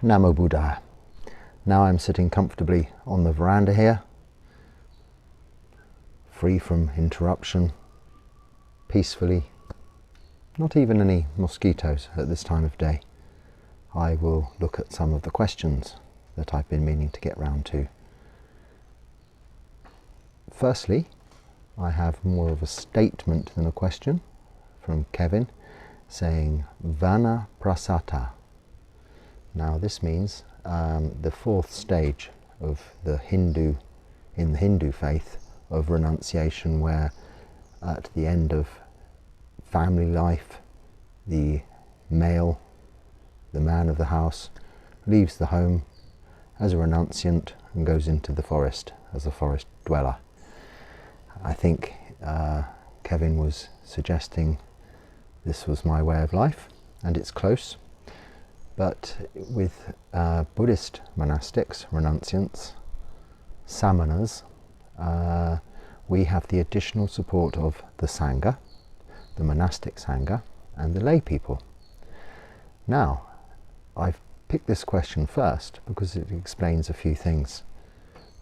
Namo Buddhaya. Now I'm sitting comfortably on the veranda here, free from interruption, peacefully, not even any mosquitoes at this time of day. I will look at some of the questions that I've been meaning to get round to. Firstly, I have more of a statement than a question from Kevin saying Vana Prasata. Now this means the fourth stage of the Hindu faith of renunciation, where at the end of family life the male, the man of the house, leaves the home as a renunciant and goes into the forest as a forest dweller. I think Kevin was suggesting this was my way of life, and it's close. But with Buddhist monastics, renunciants, samanas, we have the additional support of the Sangha, the monastic Sangha, and the lay people. Now, I've picked this question first because it explains a few things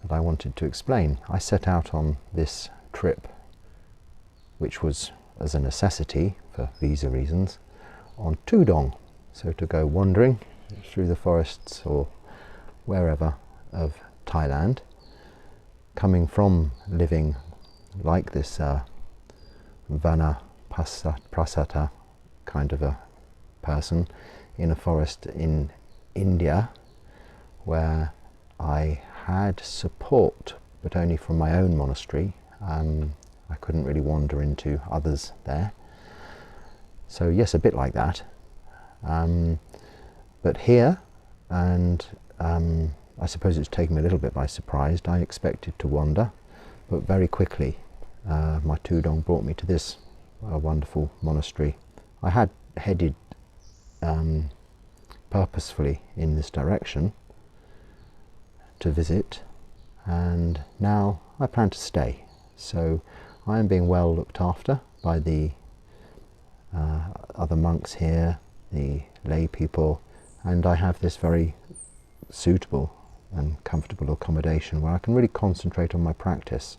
that I wanted to explain. I set out on this trip, which was as a necessity for visa reasons, on Tudong. So to go wandering through the forests or wherever of Thailand, coming from living like this Vana Prasata kind of a person in a forest in India, where I had support, but only from my own monastery. I couldn't really wander into others there. So yes, a bit like that. But here, and I suppose it's taken me a little bit by surprise, I expected to wander, but very quickly my Tudong brought me to this wonderful monastery. I had headed purposefully in this direction to visit, and now I plan to stay. So I am being well looked after by the other monks here, the lay people, and I have this very suitable and comfortable accommodation where I can really concentrate on my practice.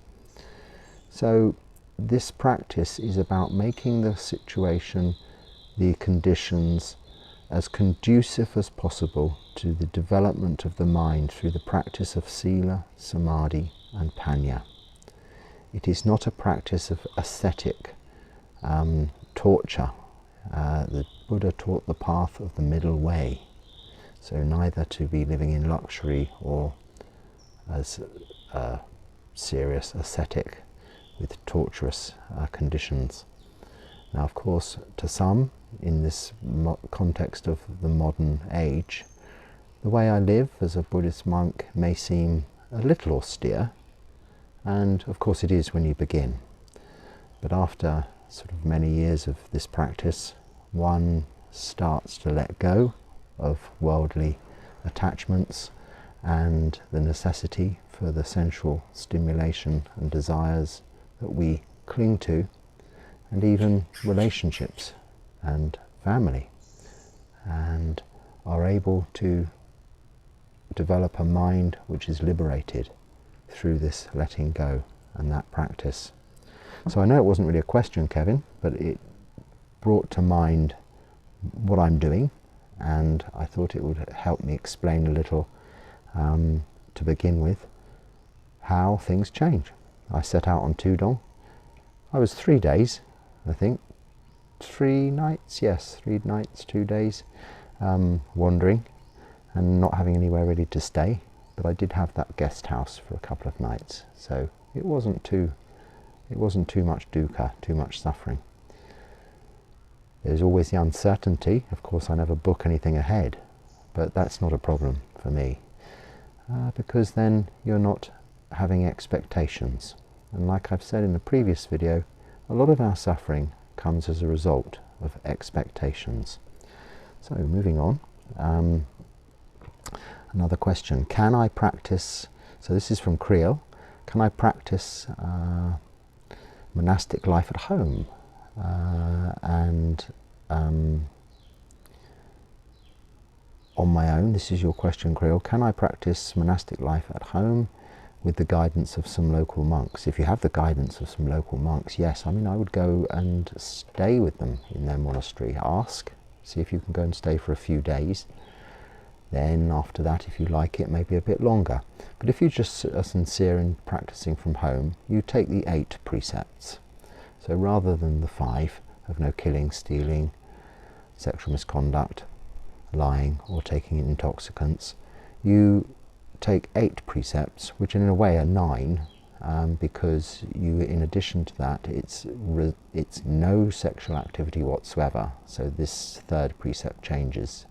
So this practice is about making the situation, the conditions, as conducive as possible to the development of the mind through the practice of sila, samadhi and panya. It is not a practice of ascetic torture. The Buddha taught the path of the middle way, so neither to be living in luxury or as a serious ascetic with torturous conditions. Now, of course, to some, in this context of the modern age, the way I live as a Buddhist monk may seem a little austere, and of course it is when you begin. But after sort of many years of this practice, one starts to let go of worldly attachments and the necessity for the sensual stimulation and desires that we cling to, and even relationships and family, and are able to develop a mind which is liberated through this letting go and that practice. So I know it wasn't really a question, Kevin, but it brought to mind what I'm doing, and I thought it would help me explain a little, to begin with, how things change. I set out on Tudong. I was 3 days, I think, 3 nights, yes, 3 nights, 2 days, wandering and not having anywhere really to stay, but I did have that guest house for a couple of nights, so it wasn't too much dukkha, too much suffering. There's always the uncertainty. Of course, I never book anything ahead, but that's not a problem for me, because then you're not having expectations. And like I've said in the previous video, a lot of our suffering comes as a result of expectations. So moving on, another question. Can I practice, so this is from Creel, can I practice monastic life at home? on my own? This is your question, Krill. Can I practice monastic life at home with the guidance of some local monks? If you have the guidance of some local monks, yes. I mean, I would go and stay with them in their monastery. Ask, see if you can go and stay for a few days. Then after that, if you like it, maybe a bit longer. But if you just are sincere in practicing from home, you take the 8 precepts. So rather than the 5 of no killing, stealing, sexual misconduct, lying or taking intoxicants, you take 8 precepts, which in a way are 9, because you, in addition to that, it's no sexual activity whatsoever. So this 3rd precept changes.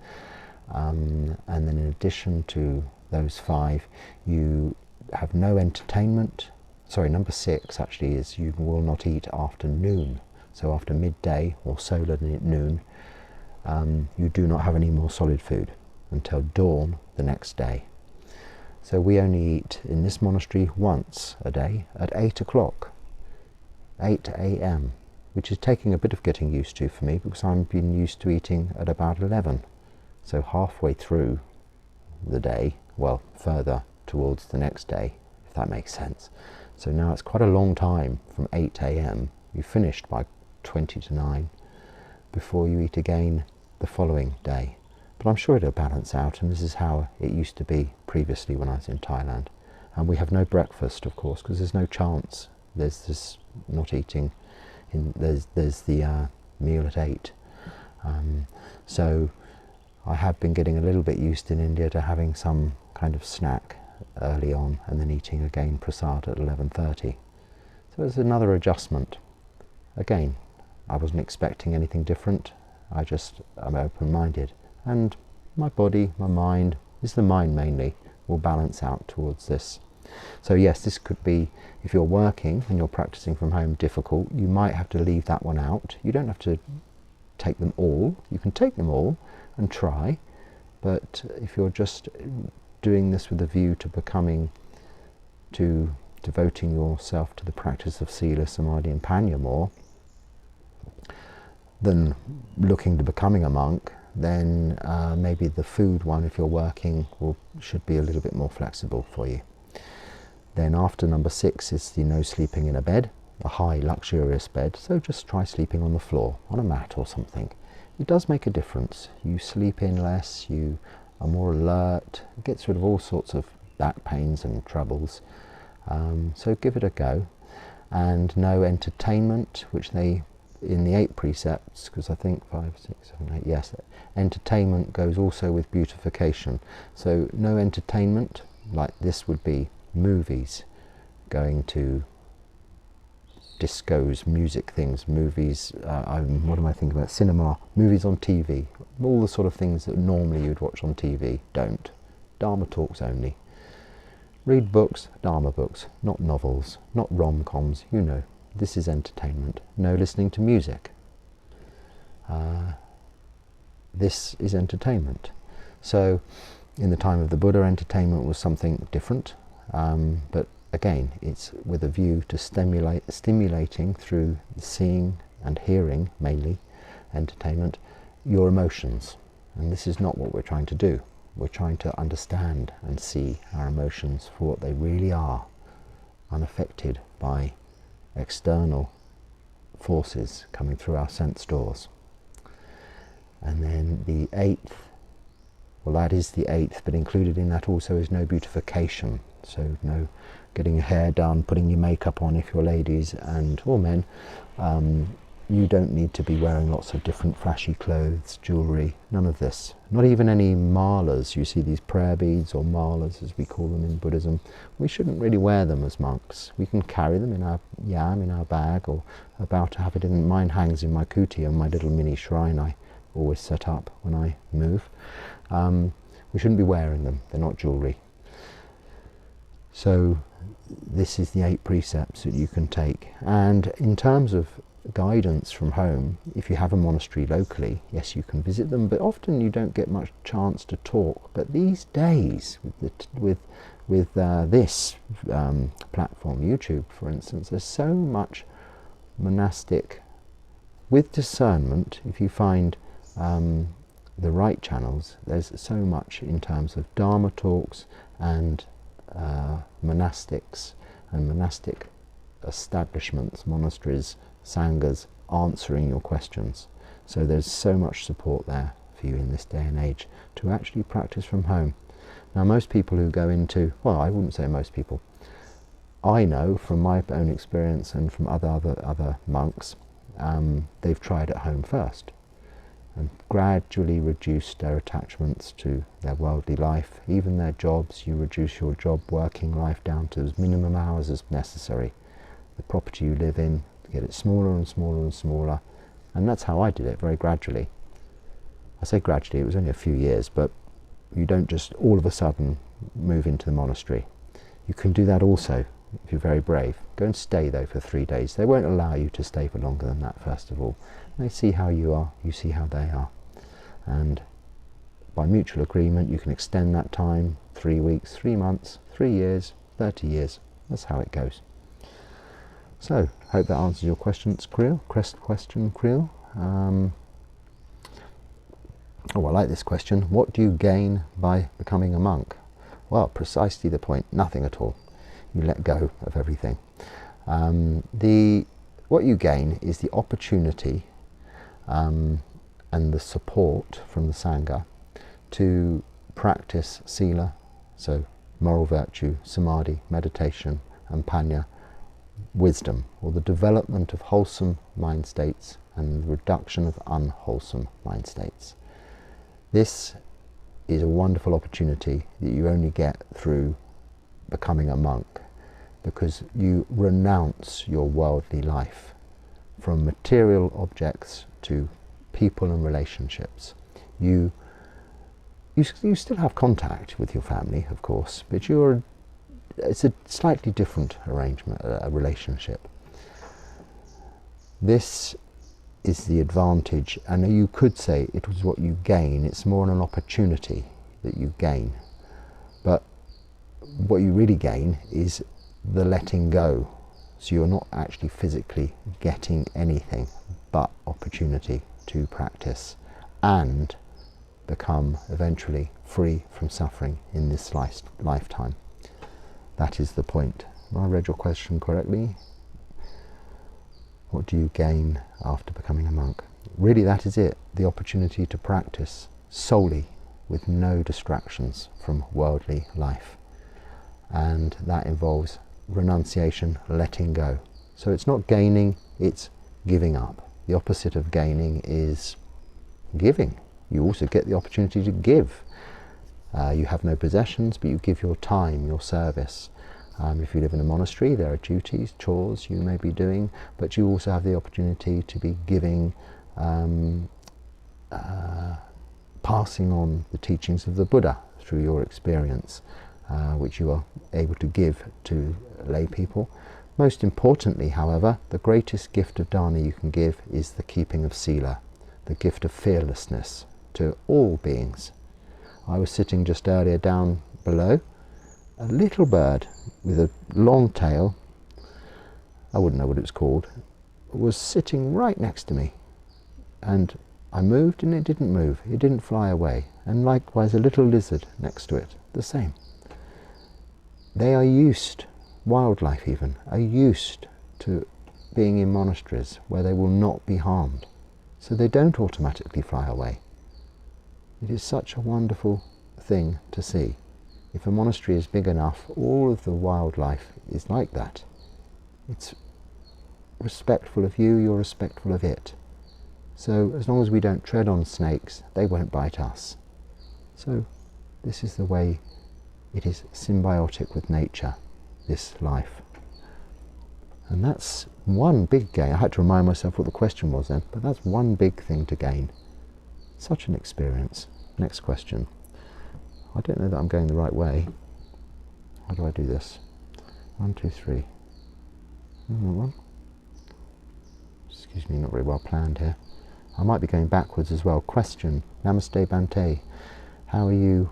And then in addition to those 5, you have no entertainment. Sorry, number 6 actually is you will not eat after noon. So after midday or solar at noon, you do not have any more solid food until dawn the next day. So we only eat in this monastery once a day at 8 o'clock, 8 a.m., which is taking a bit of getting used to for me, because I've been used to eating at about 11. So halfway through the day, well, further towards the next day, if that makes sense. So now it's quite a long time from 8 a.m. You finished by 20 to 9 before you eat again the following day. But I'm sure it'll balance out, and this is how it used to be previously when I was in Thailand. And we have no breakfast, of course, because there's no chance. There's this not eating. There's the meal at 8. So I have been getting a little bit used in India to having some kind of snack early on and then eating again prasad at 11:30. So it's another adjustment. Again, I wasn't expecting anything different. I'm open-minded. And my body, my mind, it's the mind mainly, will balance out towards this. So yes, this could be, if you're working and you're practicing from home, difficult. You might have to leave that one out. You don't have to take them all. You can take them all and try, but if you're just doing this with a view to devoting yourself to the practice of Sila, Samadhi and Panya more than looking to becoming a monk, then maybe the food one, if you're working, should be a little bit more flexible for you. Then after number 6 is the no sleeping in a bed, a high luxurious bed, so just try sleeping on the floor, on a mat or something. It does make a difference. You sleep in less, you are more alert, it gets rid of all sorts of back pains and troubles. So give it a go. And no entertainment, which they, in the 8 precepts, because I think 5, 6, 7, 8, yes, entertainment goes also with beautification. So no entertainment, like this would be movies, going to discos, music things, movies, what am I thinking about? Cinema, movies on TV, all the sort of things that normally you'd watch on TV, don't. Dharma talks only. Read books, Dharma books, not novels, not rom-coms, you know. This is entertainment. No listening to music. This is entertainment. So, in the time of the Buddha, entertainment was something different, but again, it's with a view to stimulating through seeing and hearing, mainly, entertainment, your emotions. And this is not what we're trying to do. We're trying to understand and see our emotions for what they really are, unaffected by external forces coming through our sense doors. And then the 8th, well, that is the 8th, but included in that also is no beautification. So no getting your hair done, putting your makeup on if you're ladies and or men. You don't need to be wearing lots of different flashy clothes, jewellery, none of this. Not even any malas. You see these prayer beads or malas as we call them in Buddhism. We shouldn't really wear them as monks. We can carry them in our yam, in our bag, or about to have it in, mine hangs in my kuti on my little mini shrine I always set up when I move. We shouldn't be wearing them, they're not jewellery. So this is the 8 precepts that you can take. And in terms of guidance from home, if you have a monastery locally, yes, you can visit them, but often you don't get much chance to talk. But these days, with this platform, YouTube, for instance, there's so much monastic, with discernment. If you find the right channels, there's so much in terms of Dharma talks and monastics and monastic establishments, monasteries, sanghas answering your questions. So there's so much support there for you in this day and age to actually practice from home. Now most people who go into, well, I wouldn't say most people, I know from my own experience and from other monks, they've tried at home first and gradually reduced their attachments to their worldly life, even their jobs. You reduce your job working life down to as minimum hours as necessary. The property you live in, get it smaller and smaller and smaller, and that's how I did it, very gradually. I say gradually, it was only a few years, but you don't just all of a sudden move into the monastery. You can do that also if you're very brave. Go and stay though for 3 days. They won't allow you to stay for longer than that, first of all. They see how you are, you see how they are, and by mutual agreement you can extend that time, 3 weeks, 3 months, 3 years, 30 years. That's how it goes. So, hope that answers your questions, Creel. Creel. Oh, I like this question. What do you gain by becoming a monk? Well, precisely the point. Nothing at all. You let go of everything. What you gain is the opportunity and the support from the Sangha to practice sila, so moral virtue, samadhi, meditation, and panya, wisdom, or the development of wholesome mind states and the reduction of unwholesome mind states. This is a wonderful opportunity that you only get through becoming a monk, because you renounce your worldly life from material objects to people and relationships. You still have contact with your family, of course, but it's a slightly different arrangement, a relationship. This is the advantage, and you could say it was what you gain. It's more an opportunity that you gain. But what you really gain is the letting go. So you're not actually physically getting anything but opportunity to practice and become eventually free from suffering in this lifetime. That is the point. Have I read your question correctly? What do you gain after becoming a monk? Really, that is it. The opportunity to practice solely with no distractions from worldly life. And that involves renunciation, letting go. So it's not gaining, it's giving up. The opposite of gaining is giving. You also get the opportunity to give. You have no possessions, but you give your time, your service. If you live in a monastery, there are duties, chores you may be doing, but you also have the opportunity to be giving, passing on the teachings of the Buddha through your experience, which you are able to give to lay people. Most importantly, however, the greatest gift of dana you can give is the keeping of sila, the gift of fearlessness to all beings. I was sitting just earlier down below. A little bird with a long tail, I wouldn't know what it was called, was sitting right next to me. And I moved and it didn't move, it didn't fly away. And likewise a little lizard next to it, the same. They are used, wildlife even, are used to being in monasteries where they will not be harmed. So they don't automatically fly away. It is such a wonderful thing to see. If a monastery is big enough, all of the wildlife is like that. It's respectful of you, you're respectful of it. So as long as we don't tread on snakes, they won't bite us. So this is the way it is symbiotic with nature, this life. And that's one big gain. I had to remind myself what the question was then, but that's one big thing to gain. Such an experience. Next question. I don't know that I'm going the right way. How do I do this? 1, 2, 3. One. Excuse me, not very well planned here. I might be going backwards as well. Question. Namaste Bhante. How are you?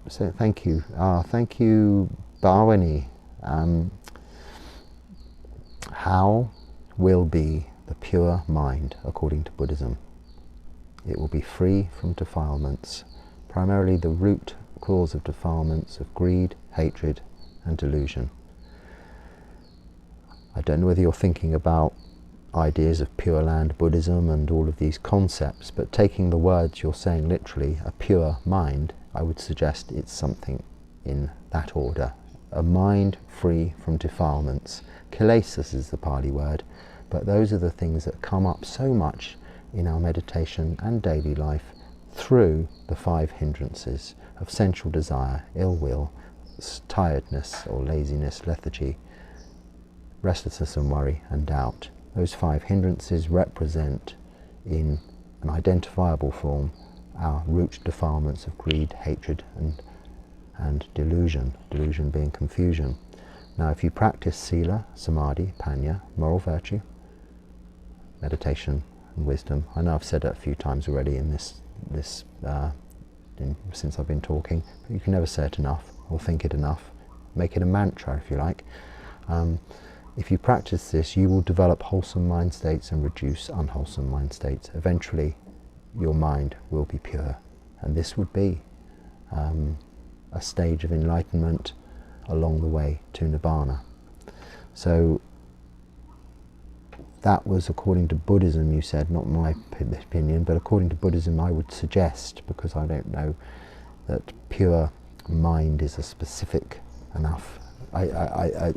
So thank you. Thank you, Bhavani. How will be the pure mind according to Buddhism? It will be free from defilements, primarily the root cause of defilements of greed, hatred, and delusion. I don't know whether you're thinking about ideas of Pure Land Buddhism and all of these concepts, but taking the words you're saying literally, a pure mind, I would suggest it's something in that order. A mind free from defilements. Kilesas is the Pali word, but those are the things that come up so much in our meditation and daily life through the 5 hindrances of sensual desire, ill will, tiredness or laziness, lethargy, restlessness and worry, and doubt. Those 5 hindrances represent in an identifiable form our root defilements of greed, hatred, and delusion, delusion being confusion. Now, if you practice sila, samadhi, panya, moral virtue, meditation and wisdom, I know I've said it a few times already in since I've been talking, but you can never say it enough or think it enough. Make it a mantra if you like. If you practice this, you will develop wholesome mind states and reduce unwholesome mind states. Eventually, your mind will be pure, and this would be a stage of enlightenment along the way to Nibbana. So that was according to Buddhism, you said, not my opinion, but according to Buddhism I would suggest, because I don't know that pure mind is a specific enough. I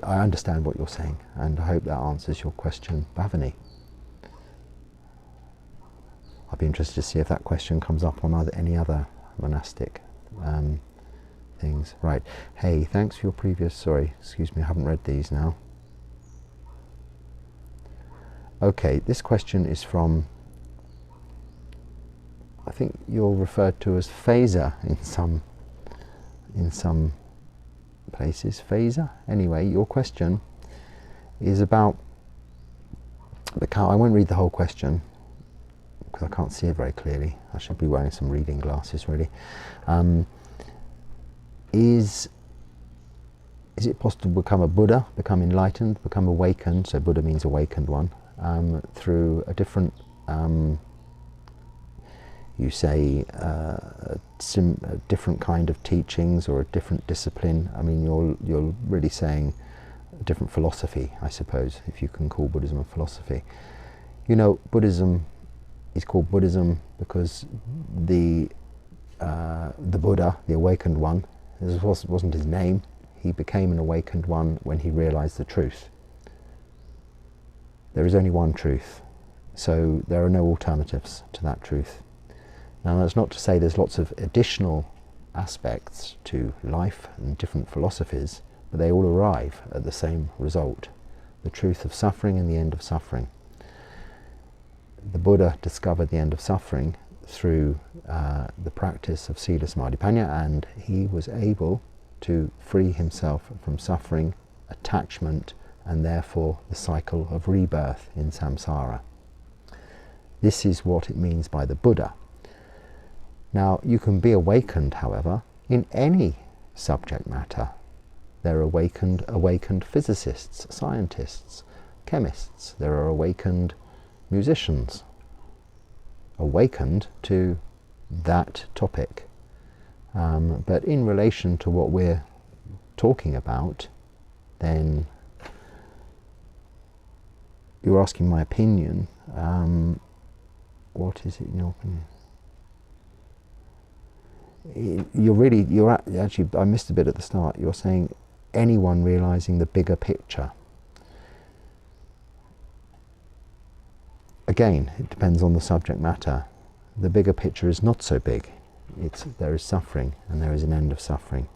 understand what you're saying, and I hope that answers your question, Bhavani. I'd be interested to see if that question comes up on any other monastic things. Right. Hey, thanks for your previous... Sorry, excuse me, I haven't read these now. Okay, this question is from... I think you're referred to as Phaser in some places. Phaser? Anyway, your question is about... I won't read the whole question, because I can't see it very clearly. I should be wearing some reading glasses, really. Is it possible to become a Buddha, become enlightened, become awakened, so Buddha means awakened one, through a different, you say, a different kind of teachings or a different discipline? I mean, you're really saying a different philosophy, I suppose, if you can call Buddhism a philosophy. You know, Buddhism is called Buddhism because the Buddha, the awakened one, this wasn't his name. He became an awakened one when he realized the truth. There is only one truth, so there are no alternatives to that truth. Now, that's not to say there's lots of additional aspects to life and different philosophies, but they all arrive at the same result: the truth of suffering and the end of suffering. The Buddha discovered the end of suffering through the practice of sila, samadhi, panya, and he was able to free himself from suffering, attachment, and therefore the cycle of rebirth in samsara. This is what it means by the Buddha. Now, you can be awakened, however, in any subject matter. There are awakened physicists, scientists, chemists. There are awakened musicians, awakened to that topic. But in relation to what we're talking about, then you're asking my opinion. What is it in your opinion? Actually, I missed a bit at the start. You're saying anyone realizing the bigger picture. Again, it depends on the subject matter. The bigger picture is not so big. There is suffering, and there is an end of suffering.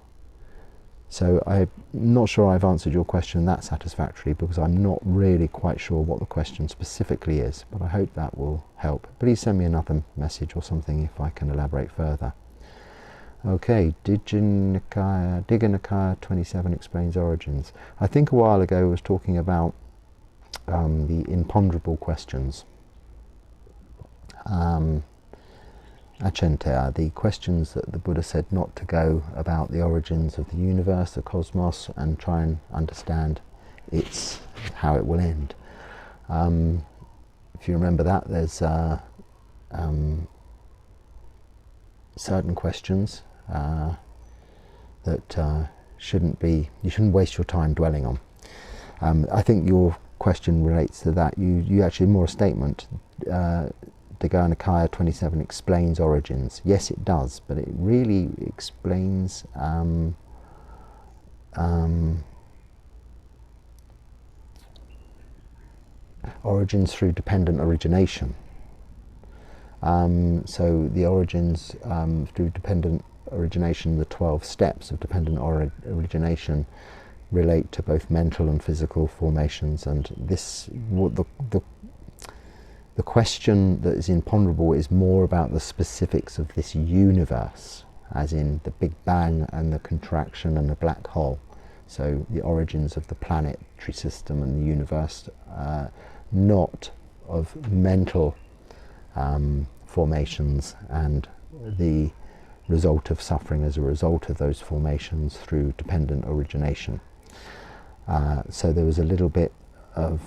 So I'm not sure I've answered your question that satisfactorily, because I'm not really quite sure what the question specifically is, but I hope that will help. Please send me another message or something if I can elaborate further. Okay, Digha Nikaya 27 explains origins. I think a while ago I was talking about the imponderable questions. Achintya, the questions that the Buddha said not to go about the origins of the universe, the cosmos, and try and understand how it will end. If you remember that, there's certain questions that you shouldn't waste your time dwelling on. I think your question relates to that. You actually more a statement. Digha Nikaya 27 explains origins. Yes, it does, but it really explains origins through dependent origination. So the origins through dependent origination, the 12 steps of dependent origination, relate to both mental and physical formations. And this, the question that is imponderable is more about the specifics of this universe, as in the Big Bang and the contraction and the black hole. So the origins of the planetary system and the universe, not of mental formations and the result of suffering as a result of those formations through dependent origination. So there was a little bit of,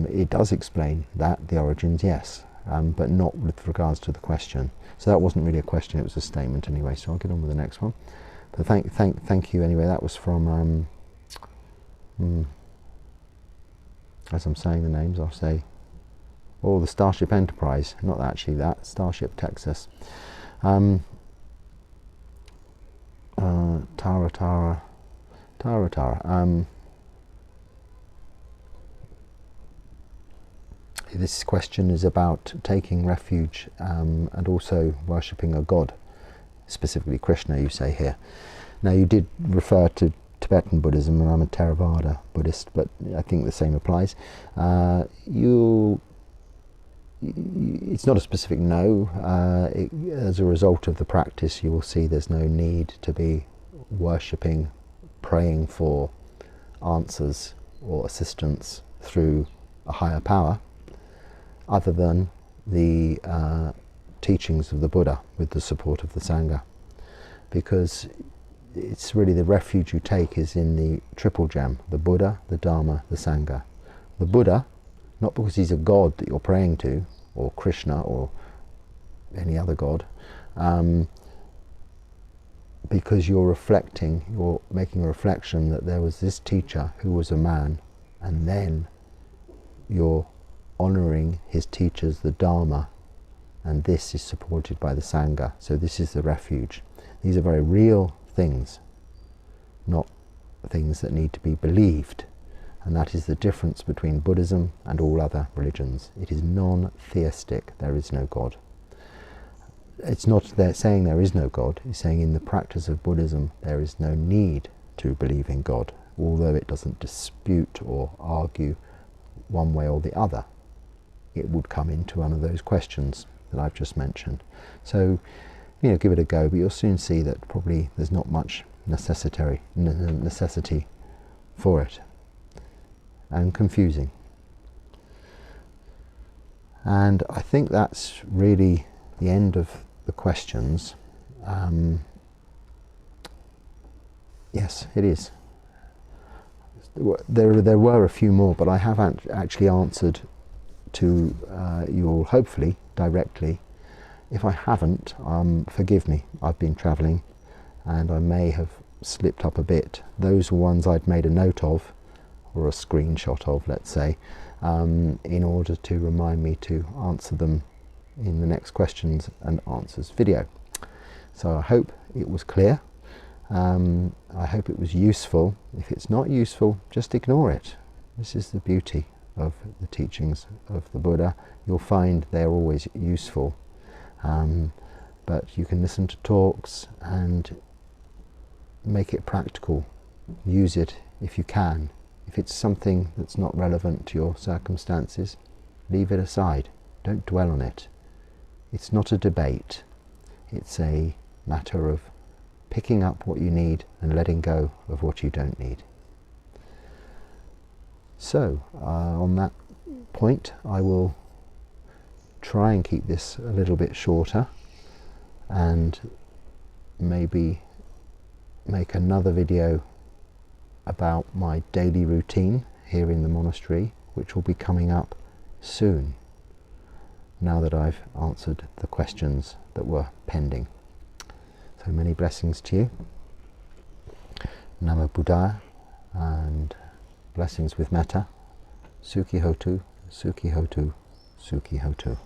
it does explain that, the origins, yes, but not with regards to the question. So that wasn't really a question, it was a statement anyway, so I'll get on with the next one. But thank you anyway. That was from, as I'm saying the names, I'll say, the Starship Enterprise, not actually that, Starship Texas. Tara. This question is about taking refuge and also worshipping a god, specifically Krishna, you say here. Now, you did refer to Tibetan Buddhism, and I'm a Theravada Buddhist, but I think the same applies. It's not a specific no. As a result of the practice, you will see there's no need to be worshipping, praying for answers or assistance through a higher power, other than the teachings of the Buddha with the support of the Sangha. Because it's really the refuge you take is in the triple gem, the Buddha, the Dharma, the Sangha. The Buddha, not because he's a god that you're praying to, or Krishna, or any other god, because you're reflecting, you're making a reflection that there was this teacher who was a man, and then you're honouring his teachers, the Dharma, and this is supported by the Sangha. So this is the refuge. These are very real things, not things that need to be believed. And that is the difference between Buddhism and all other religions. It is non-theistic. There is no God. It's not saying there is no God. It's saying in the practice of Buddhism there is no need to believe in God, although it doesn't dispute or argue one way or the other. It would come into one of those questions that I've just mentioned. So, give it a go, but you'll soon see that probably there's not much necessity for it, and confusing. And I think that's really the end of the questions. Yes, it is. There were a few more, but I haven't actually answered to you all, hopefully, directly. If I haven't, forgive me. I've been travelling and I may have slipped up a bit. Those were ones I'd made a note of, or a screenshot of, let's say, in order to remind me to answer them in the next questions and answers video. So I hope it was clear. I hope it was useful. If it's not useful, just ignore it. This is the beauty of the teachings of the Buddha. You'll find they're always useful. But you can listen to talks and make it practical. Use it if you can. If it's something that's not relevant to your circumstances, leave it aside. Don't dwell on it. It's not a debate. It's a matter of picking up what you need and letting go of what you don't need. So, on that point, I will try and keep this a little bit shorter and maybe make another video about my daily routine here in the monastery, which will be coming up soon, now that I've answered the questions that were pending. So many blessings to you. Namo Buddhaya, and blessings with metta. Sukhi Hotu, Sukhi Hotu, Sukhi Hotu.